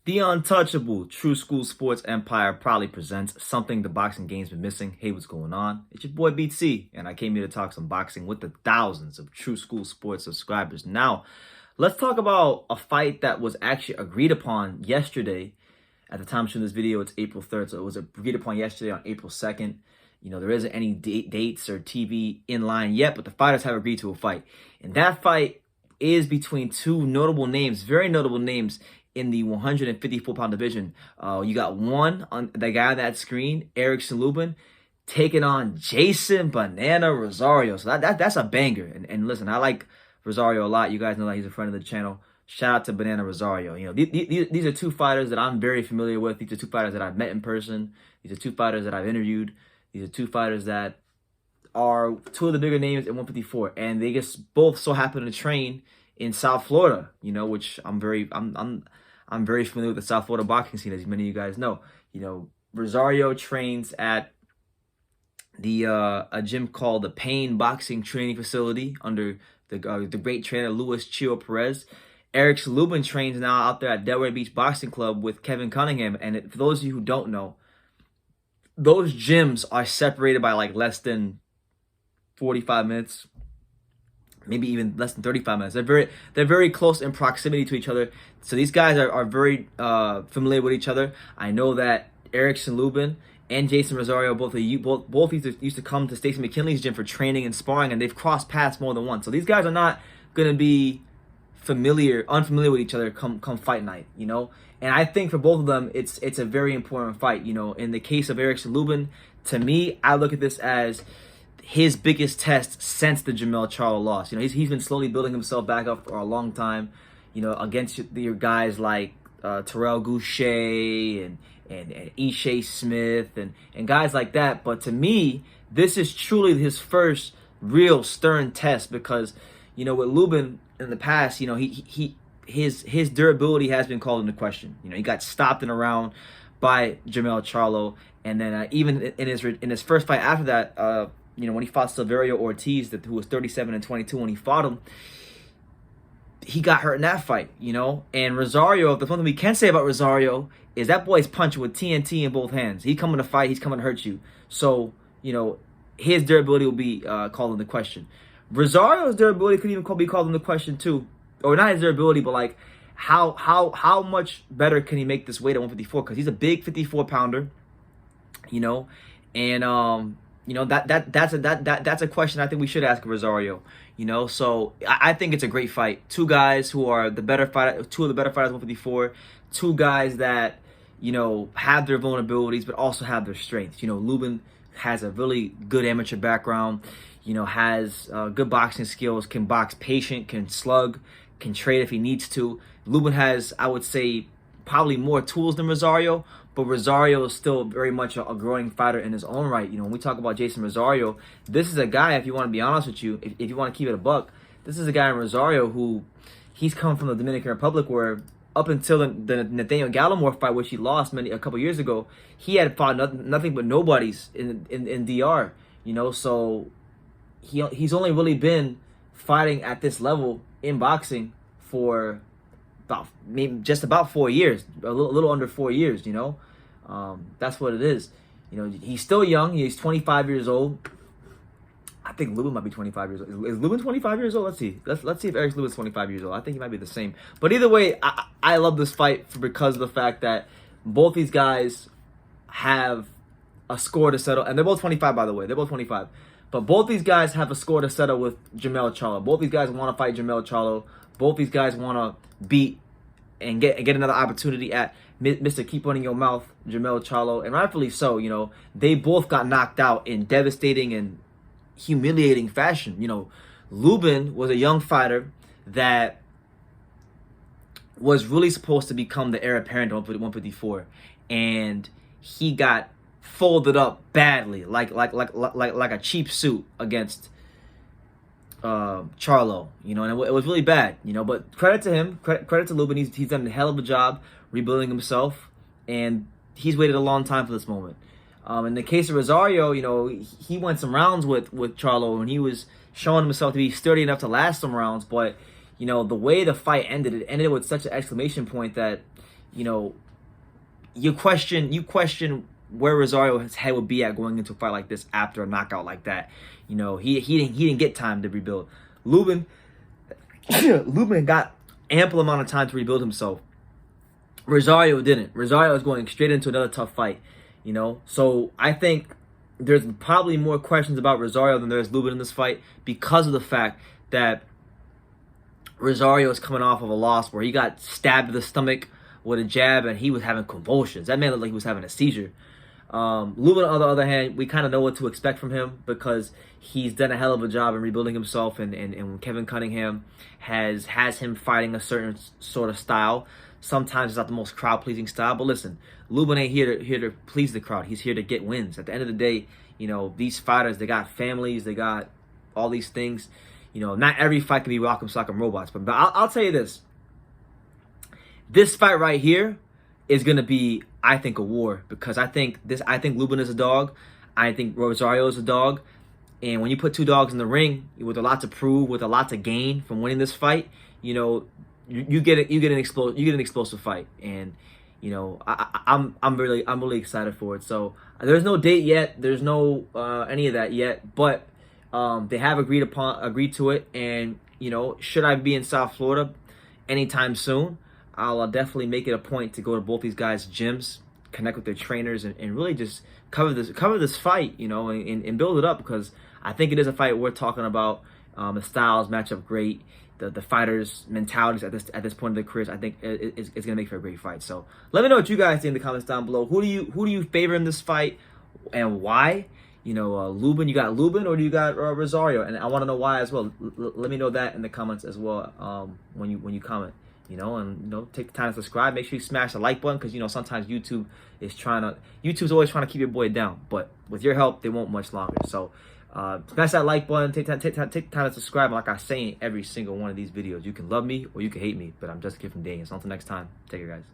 The untouchable True School Sports Empire proudly presents something the boxing game's been missing. Hey, what's going on? It's your boy Beat C, and I came here to talk some boxing with the thousands of True School Sports subscribers. Now, let's talk about a fight that was actually agreed upon yesterday. At the time of shooting this video, it's April 3rd, so it was agreed upon yesterday on April 2nd. You know, there isn't any dates or TV in line yet, but the fighters have agreed to a fight. And that fight is between two notable names, very notable names, in the 154-pound division. You got the guy on that screen, Erickson Lubin, taking on Jeison Banana Rosario. So that's a banger. And listen, I like Rosario a lot. You guys know that he's a friend of the channel. Shout out to Banana Rosario. You know, these are two fighters that I'm very familiar with. These are two fighters that I've met in person. These are two fighters that I've interviewed. These are two fighters that are two of the bigger names in 154, and they just both so happen to train in South Florida. You know, which I'm very familiar with the South Florida boxing scene, as many of you guys know. You know, Rosario trains at the a gym called the Payne Boxing Training Facility under the great trainer Luis Chio Perez. Erickson Lubin trains now out there at Delray Beach Boxing Club with Kevin Cunningham. And for those of you who don't know, those gyms are separated by like less than 45 minutes, maybe even less than 35 minutes. They're very close in proximity to each other. So these guys are very familiar with each other. I know that Erickson Lubin and Jeison Rosario both used to come to Stacey McKinley's gym for training and sparring, and they've crossed paths more than once. So these guys are not gonna be unfamiliar with each other come fight night, you know. And I think for both of them, it's a very important fight. You know, in the case of Erickson Lubin, to me, I look at this as his biggest test since the Jermell Charlo loss. You know, he's been slowly building himself back up for a long time. You know, against your guys like Terrell Goucher and Ishai Smith and guys like that. But to me, this is truly his first real stern test, because, you know, with Lubin in the past, you know, his durability has been called into question. You know, he got stopped in a round by Jermell Charlo, and then even in his first fight after that, you know, when he fought Silverio Ortiz, who was 37-22 when he fought him, he got hurt in that fight, you know. And Rosario, the one thing we can say about Rosario is that boy's punching with TNT in both hands. He coming to fight, he's coming to hurt you. So, you know, his durability will be called into question. Rosario's durability could even be called into question too. Or not his durability, but like how much better can he make this weight at 154? Because he's a big 54-pounder, you know. And you know, that's a question I think we should ask Rosario. You know, so I think it's a great fight. Two guys who are the better fighter, two of the better fighters at 154. Two guys that, you know, have their vulnerabilities but also have their strengths. You know, Lubin has a really good amateur background. You know, has good boxing skills, can box patient, can slug, can trade if he needs to. Lubin has, I would say, probably more tools than Rosario, but Rosario is still very much a growing fighter in his own right. You know, when we talk about Jeison Rosario, this is a guy, if you want to be honest with you, if you want to keep it a buck, this is a guy in Rosario who, he's come from the Dominican Republic, where up until the Nathaniel Gallimore fight, which he lost a couple years ago, he had fought nothing but nobodies in DR. You know, so he's only really been fighting at this level in boxing for just about 4 years, a little under 4 years. You know, that's what it is. You know, he's still young. He's 25 years old. I think Lubin might be 25 years old. Is Lubin 25 years old? Let's see. Let's see if Erickson Lubin's 25 years old. I think he might be the same. But either way, I love this fight because of the fact that both these guys have a score to settle, and they're both 25, by the way. They're both 25. But both these guys have a score to settle with Jermell Charlo. Both these guys want to fight Jermell Charlo. Both these guys want to beat and get another opportunity at Mr. Keep Running Your Mouth, Jermell Charlo. And rightfully so. You know, they both got knocked out in devastating and humiliating fashion. You know, Lubin was a young fighter that was really supposed to become the heir apparent at 154. And he got folded up badly, like a cheap suit against Charlo, you know, and it was really bad, you know. But credit to him, credit to Lubin. He's done a hell of a job rebuilding himself, and he's waited a long time for this moment. In the case of Rosario, you know, he went some rounds with Charlo, and he was showing himself to be sturdy enough to last some rounds. But, you know, the way the fight ended, it ended with such an exclamation point that, you know, you question where Rosario's head would be at going into a fight like this after a knockout like that. You know, he didn't get time to rebuild. Lubin got ample amount of time to rebuild himself. Rosario didn't. Rosario is going straight into another tough fight. You know, so I think there's probably more questions about Rosario than there is Lubin in this fight because of the fact that Rosario is coming off of a loss where he got stabbed in the stomach with a jab and he was having convulsions. That man looked like he was having a seizure. Lubin, on the other hand, we kind of know what to expect from him because he's done a hell of a job in rebuilding himself, and Kevin Cunningham has him fighting a certain sort of style. Sometimes it's not the most crowd-pleasing style, but listen, Lubin ain't here to please the crowd. He's here to get wins. At the end of the day, you know, these fighters, they got families, they got all these things. You know, not every fight can be rock'em sock'em robots, but I'll tell you this. This fight right here is gonna be, I think, a war because I think Lubin is a dog. I think Rosario is a dog. And when you put two dogs in the ring with a lot to prove, with a lot to gain from winning this fight, you know, you get an explosive fight. And you know, I'm really excited for it. So there's no date yet. There's no any of that yet. But they have agreed to it. And you know, should I be in South Florida anytime soon, I'll definitely make it a point to go to both these guys' gyms, connect with their trainers, and really just cover this fight, you know, and build it up because I think it is a fight worth talking about. The styles match up great. The fighters' mentalities at this point of their careers, I think it's going to make for a great fight. So let me know what you guys think in the comments down below. Who do you favor in this fight and why? You know, Lubin, you got Lubin or do you got Rosario? And I want to know why as well. Let me know that in the comments as well when you comment. You know, and you know, take the time to subscribe. Make sure you smash the like button because you know sometimes YouTube's always trying to keep your boy down, but with your help, they won't much longer. So smash that like button. Take time to subscribe. Like I say in every single one of these videos, you can love me or you can hate me, but I'm just a kid from Daniel. So until next time, take care, guys.